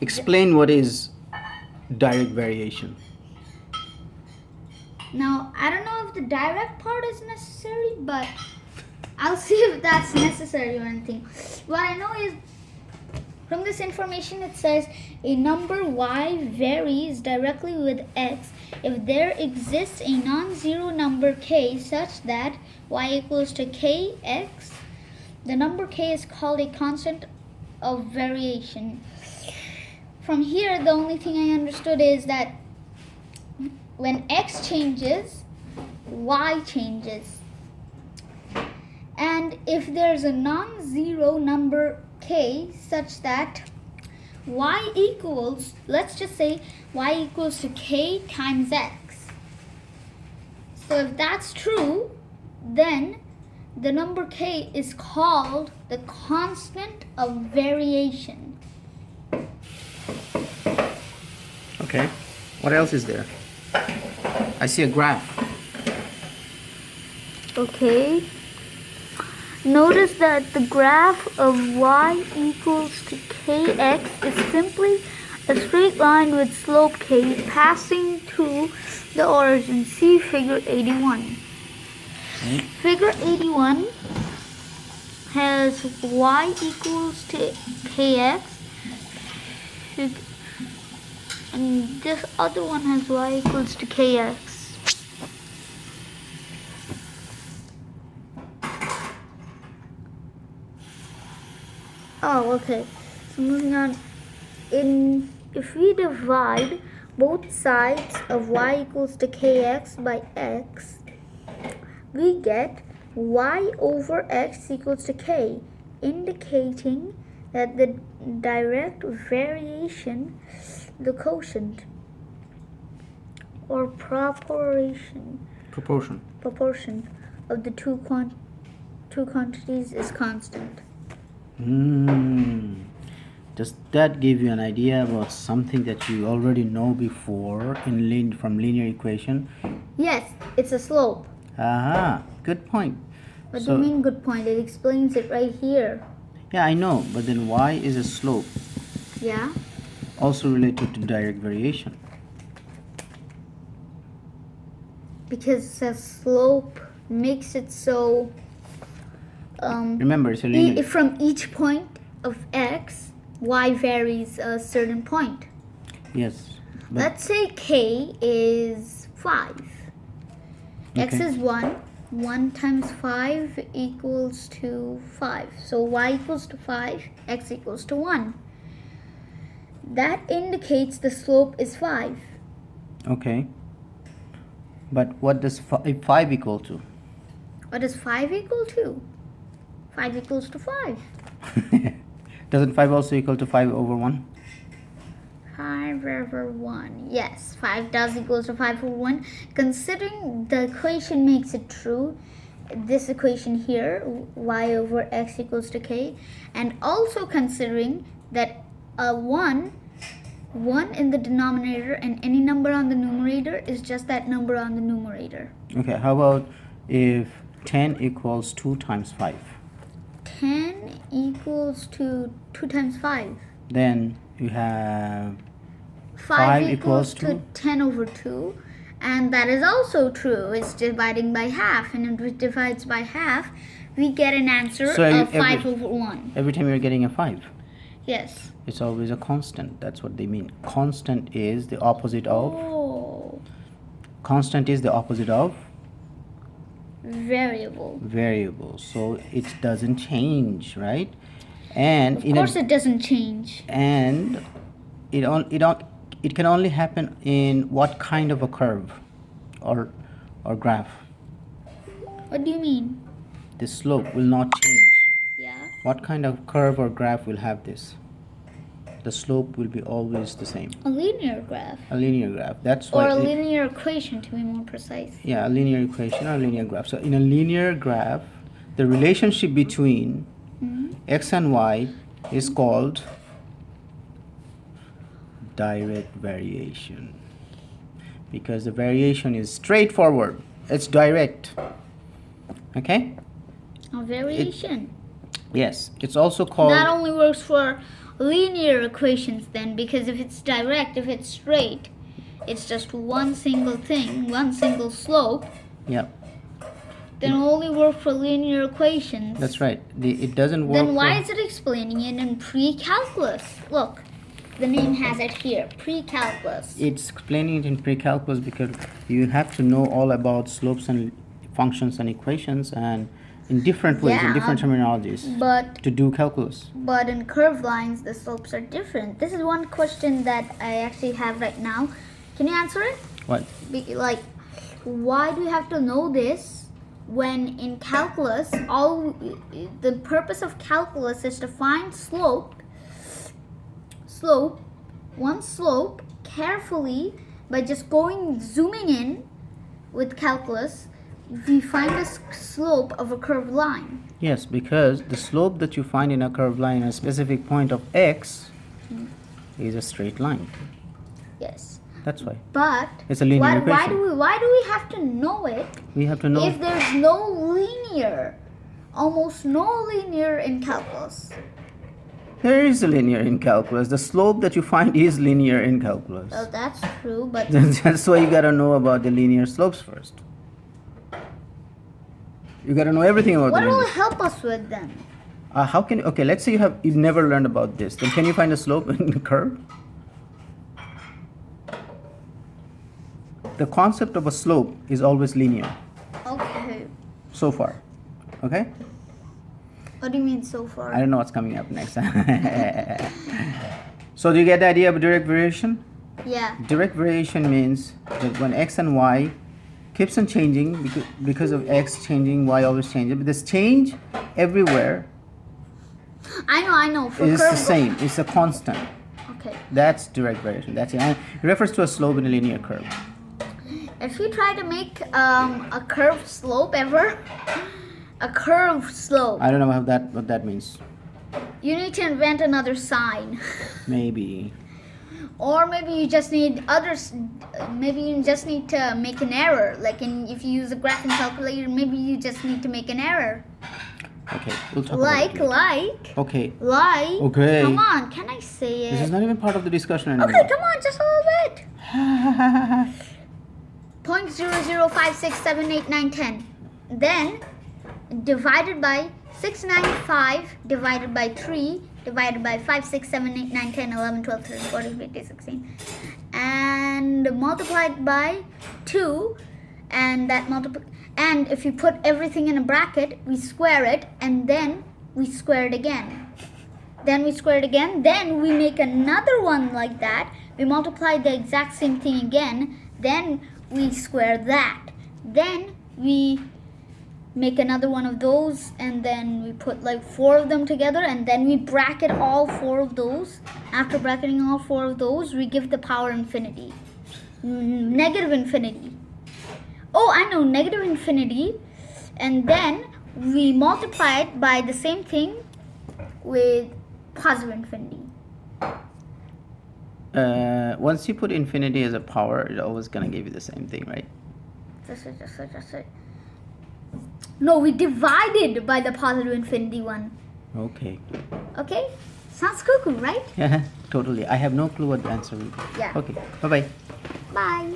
Explain what is direct variation. Now, I don't know if the direct part is necessary, but I'll see if that's necessary or anything. What I know is, from this information, it says a number y varies directly with x if there exists a non-zero number k such that y equals to kx. The number k is called a constant of variation. From here, the only thing I understood is that when x changes, y changes. And if there's a non-zero number k such that y equals, let's just say y equals to k times x. So if that's true, then the number k is called the constant of variation. Okay. What else is there? I see a graph. Okay. Notice that the graph of y equals to kx is simply a straight line with slope k passing to the origin. See figure 81. Figure 81 has y equals to kx, and this other one has y equals to kx. Oh, okay. So moving on. If we divide both sides of y equals to kx by x, we get y over x equals to k, indicating that the direct variation, the quotient or proportion of the two quantities is constant. Does that give you an idea about something that you already know before from linear equation? Yes, it's a slope. Aha, good point. What do you mean good point? It explains it right here. Yeah, I know, but then y is a slope. Yeah? Also related to direct variation. Because the slope makes it so... Remember, it's a linear. From each point of x, y varies a certain point. Yes. Let's say k is 5. Okay. X is 1. 1 times 5 equals to 5. So y equals to 5, x equals to 1. That indicates the slope is 5. Okay. But what does 5 equal to? What does 5 equal to? 5 equals to 5. Doesn't 5 also equal to 5 over 1? 5 over 1. Yes, 5 does equals to 5 over 1. Considering the equation makes it true, this equation here, y over x equals to k, and also considering that a 1 in the denominator and any number on the numerator is just that number on the numerator. Okay, how about if 10 equals 2 times 5? 10 equals to 2 times 5. Then you have 5 equals to 10 over 2. And that is also true. It's dividing by half. And if it divides by half, we get an answer of 5 over 1. Every time you're getting a 5. Yes. It's always a constant. That's what they mean. Constant is the opposite of... Oh. Constant is the opposite of... Variable. So it doesn't change, right? And of course it doesn't change. And it can only happen in what kind of a curve or graph? What do you mean? The slope will not change. Yeah. What kind of curve or graph will have this? The slope will be always the same. A linear graph. A linear graph. That's why. Or a linear equation, to be more precise. Yeah, a linear equation or a linear graph. So in a linear graph, the relationship between x and y is called direct variation, because the variation is straightforward. It's direct. Okay? A variation. Yes. It's also called... That only works for linear equations then, because if it's direct, if it's straight, it's just one single thing, one single slope, Yep, then only work for linear equations. that's right. It doesn't work. Then why for- is it explaining it in pre-calculus? Look, the name has it here, pre-calculus. It's explaining it in pre-calculus because you have to know all about slopes and functions and equations and in different ways, in Yeah, different terminologies But to do calculus. in curved lines, the slopes are different. This is one question that I actually have right now. Can you answer it? What? Like, why do you have to know this when in calculus, the purpose of calculus is to find one slope carefully by just zooming in with calculus. We find the slope of a curved line. Yes, because the slope that you find in a curved line at a specific point of x is a straight line. Yes, That's why. but It's a linear why equation. do we have to know it We have to know. if there's almost no linear in calculus? There is a linear in calculus. The slope that you find is linear in calculus. Well, that's true, but That's why you gotta know about the linear slopes first. You gotta know everything about what the will linear. it help us with then? How can okay? Let's say you've never learned about this. Then can you find a slope in a curve? The concept of a slope is always linear. Okay. So far, okay. What do you mean so far? I don't know what's coming up next. So do you get the idea of direct variation? Yeah. Direct variation means that when x and y keeps on changing because of x changing, y always changes. But this change everywhere I know. For is the curved- same. It's a constant. Okay. That's direct variation. That's it. And it refers to a slope in a linear curve. If you try to make a curved slope ever, a curved slope, I don't know what that means. you need to invent another sign. Maybe. Or maybe you just need maybe you just need to make an error. Like if you use a graphing calculator, maybe you just need to make an error. Okay, we'll talk about it later. Okay. Okay. Come on, can I say This is it? not even part of the discussion anymore. Okay, come on, just a little bit. 0.0056789110. Then divided by 695 divided by 3 divided by 5, 6, 7, 8, 9, 10, 11, 12, 13, 14, 15, 16. And multiplied by 2. And and if you put everything in a bracket, we square it, and then we square it again. Then we square it again. Then we make another one like that. We multiply the exact same thing again. Then we square that. Then we make another one of those, and then we put like 4 of them together, and then we bracket all 4 of those. After bracketing all 4 of those, we give the power infinity. Negative infinity. Oh, I know, negative infinity. And then we multiply it by the same thing with positive infinity. Once you put infinity as a power, it's always gonna give you the same thing, right? Just it. No, we divided by the positive infinity one. Okay. Okay? Sounds cuckoo, right? Yeah, totally. I have no clue what the answer will be. Yeah. Okay. Bye bye. Bye.